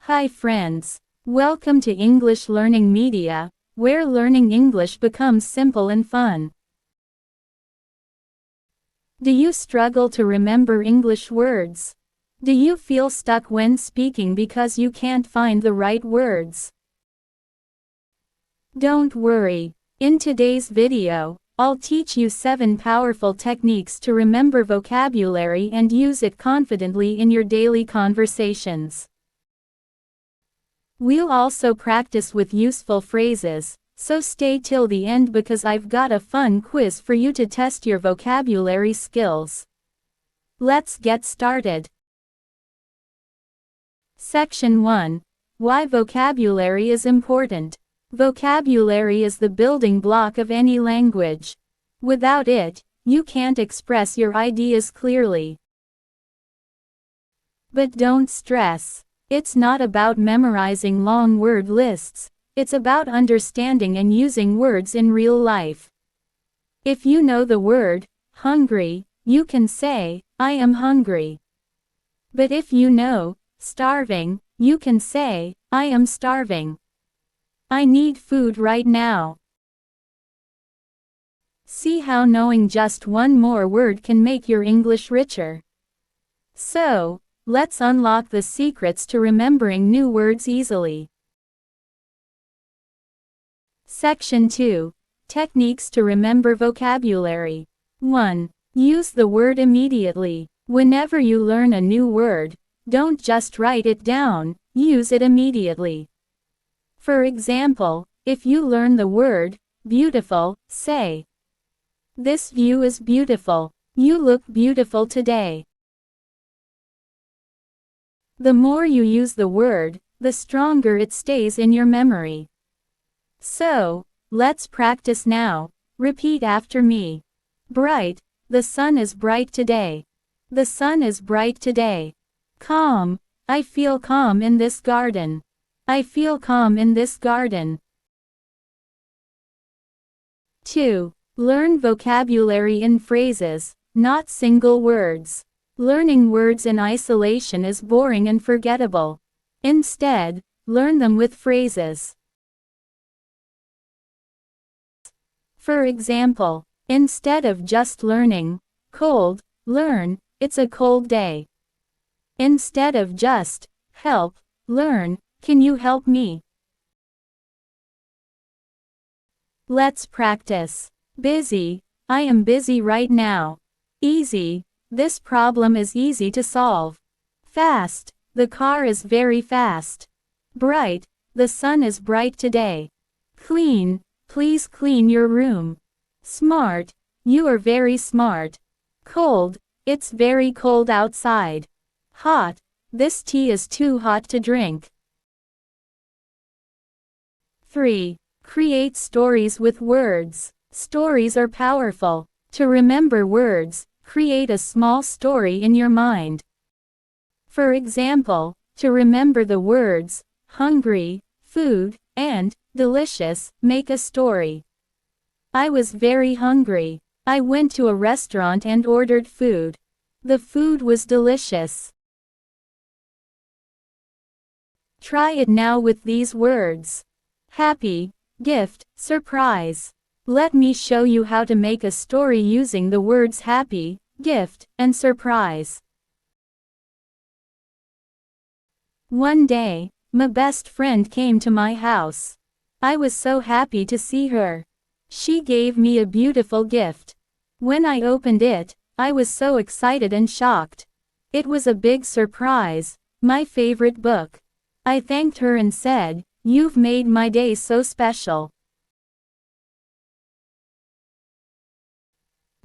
Hi friends. Welcome to English Learning Media, where learning English becomes simple and fun. Do you struggle to remember English words? Do you feel stuck when speaking because you can't find the right words? Don't worry. In today's video, I'll teach you 7 powerful techniques to remember vocabulary and use it confidently in your daily conversations. We'll also practice with useful phrases, so stay till the end because I've got a fun quiz for you to test your vocabulary skills. Let's get started. Section 1. Why vocabulary is important. Vocabulary is the building block of any language. Without it, you can't express your ideas clearly. But don't stress. It's not about memorizing long word lists, it's about understanding and using words in real life. If you know the word hungry, you can say, I am hungry. But if you know starving, you can say, I am starving. I need food right now. See how knowing just one more word can make your English richer. So, let's unlock the secrets to remembering new words easily. Section 2. Techniques to remember vocabulary. 1. Use the word immediately. Whenever you learn a new word, don't just write it down, use it immediately. For example, if you learn the word beautiful, say, this view is beautiful. You look beautiful today. The more you use the word, the stronger it stays in your memory. So, let's practice now. Repeat after me. Bright. The sun is bright today. The sun is bright today. Calm. I feel calm in this garden. I feel calm in this garden. 2. Learn vocabulary in phrases, not single words. Learning words in isolation is boring and forgettable. Instead, learn them with phrases. For example, instead of just learning cold, learn, it's a cold day. Instead of just help, learn, can you help me? Let's practice. Busy. I am busy right now. Easy. This problem is easy to solve. Fast. The car is very fast. Bright. The sun is bright today. Clean. Please clean your room. Smart. You are very smart. Cold. It's very cold outside. Hot. This tea is too hot to drink. 3. Create stories with words. Stories are powerful. To remember words, create a small story in your mind. For example, to remember the words hungry, food, and delicious, make a story. I was very hungry. I went to a restaurant and ordered food. The food was delicious. Try it now with these words. Happy, gift, surprise. Let me show you how to make a story using the words happy, gift, and surprise. One day, my best friend came to my house. I was so happy to see her. She gave me a beautiful gift. When I opened it, I was so excited and shocked. It was a big surprise, my favorite book. I thanked her and said, "You've made my day so special."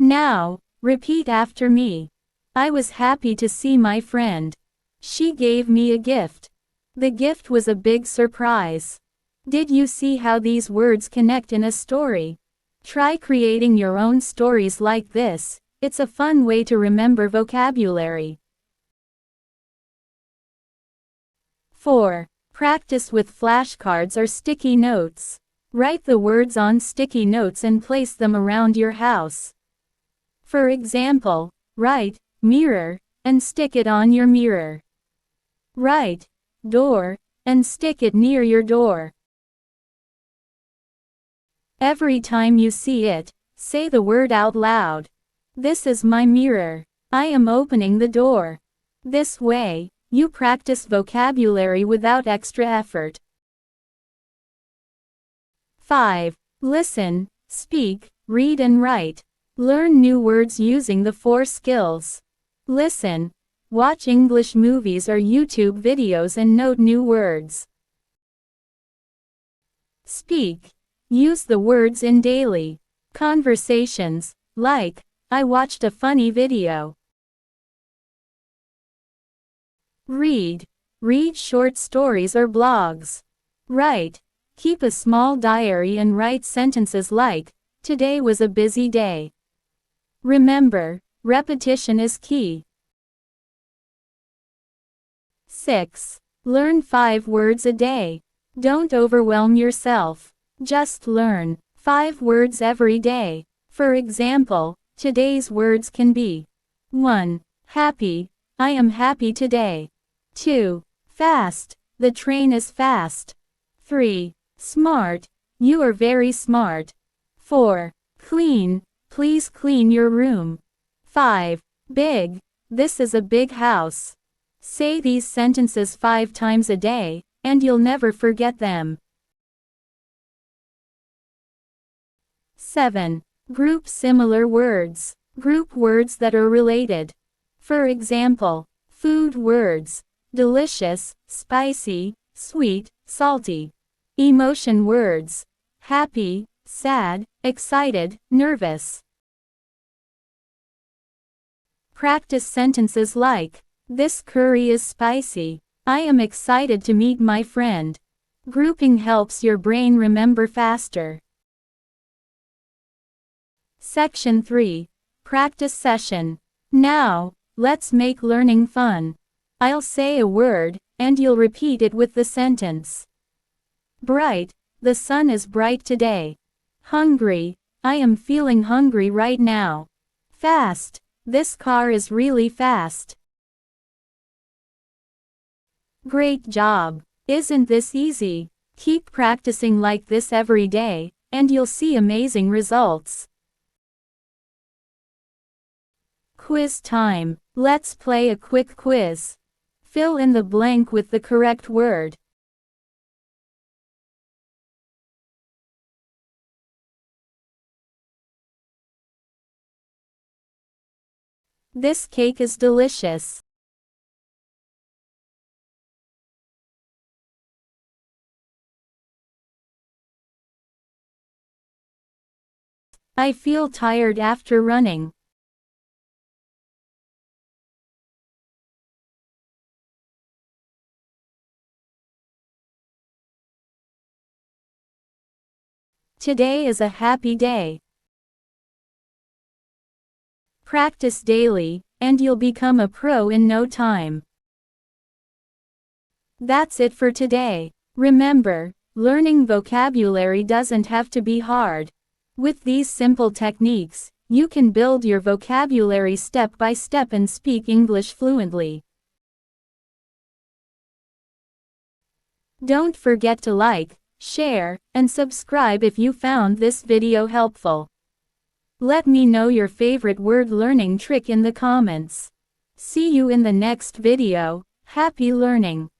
Now, repeat after me. I was happy to see my friend. She gave me a gift. The gift was a big surprise. Did you see how these words connect in a story? Try creating your own stories like this. It's a fun way to remember vocabulary. 4. Practice with flashcards or sticky notes. Write the words on sticky notes and place them around your house. For example, write mirror and stick it on your mirror. Write door and stick it near your door. Every time you see it, say the word out loud. This is my mirror. I am opening the door. This way, you practice vocabulary without extra effort. 5. Listen, speak, read and write. Learn new words using the 4 skills. Listen. Watch English movies or YouTube videos and note new words. Speak. Use the words in daily conversations, like, I watched a funny video. Read. Read short stories or blogs. Write. Keep a small diary and write sentences like, today was a busy day. Remember, repetition is key. 6. Learn 5 words a day. Don't overwhelm yourself. Just learn 5 words every day. For example, today's words can be 1. Happy. I am happy today. 2. Fast. The train is fast. 3. Smart. You are very smart. 4. Clean. Please clean your room. 5. Big. This is a big house. Say these sentences 5 times a day, and you'll never forget them. 7. Group similar words. Group words that are related. For example, food words: delicious, spicy, sweet, salty. Emotion words: happy, sad, excited, nervous. Practice sentences like, this curry is spicy. I am excited to meet my friend. Grouping helps your brain remember faster. Section 3. Practice session. Now, let's make learning fun. I'll say a word, and you'll repeat it with the sentence. Bright. The sun is bright today. Hungry. I am feeling hungry right now. Fast. This car is really fast. Great job. Isn't this easy? Keep practicing like this every day, and you'll see amazing results. Quiz time. Let's play a quick quiz. Fill in the blank with the correct word. This cake is delicious. I feel tired after running. Today is a happy day. Practice daily, and you'll become a pro in no time. That's it for today. Remember, learning vocabulary doesn't have to be hard. With these simple techniques, you can build your vocabulary step by step and speak English fluently. Don't forget to like, share, and subscribe if you found this video helpful. Let me know your favorite word learning trick in the comments. See you in the next video. Happy learning!